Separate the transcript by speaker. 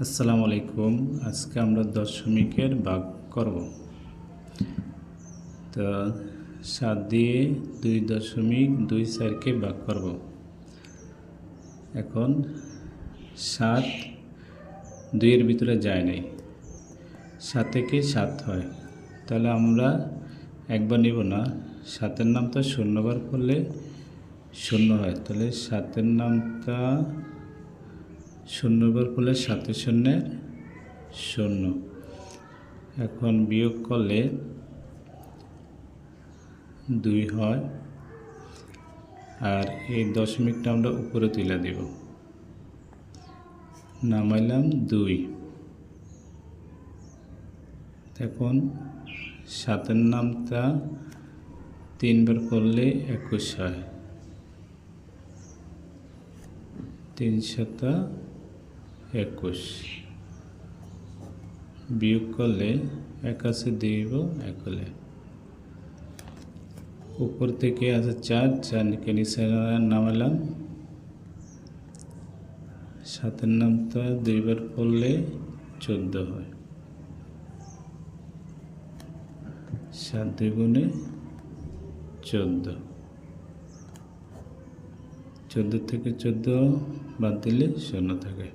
Speaker 1: আসসালামু আলাইকুম। আজকে আমরা দশমিকের ভাগ করব। তো 7 দিয়ে 2.24কে ভাগ করব। এখন 7 2 এর ভিতরে যায় নাই, 7 থেকে 7 হয়, তাহলে আমরা একবার নিব না। 7-এর নামটা শূন্যবার করলে 0 হয়, তাহলে 7-এর নামটা শূন্যবার করলে 7 শূন্যে 0। এখন বিয়োগ করলে 2 হয়, আর এই দশমিকটা আমরা উপরে তুলে দেব, নামাইলাম 2। এখন 7-এর নামটা 3 বার করলে 21 হয়, 3 7 21। বিয়োগ করলে 1 আছে, 2 1 হলে উপর থেকে আছে 4 কে নিচে নামালাম। 7-এর নামটা 2 বার করলে 14 হয়, 7 2 গুণে 14। 14 থেকে 14 বাদ দিলে 0 থাকে।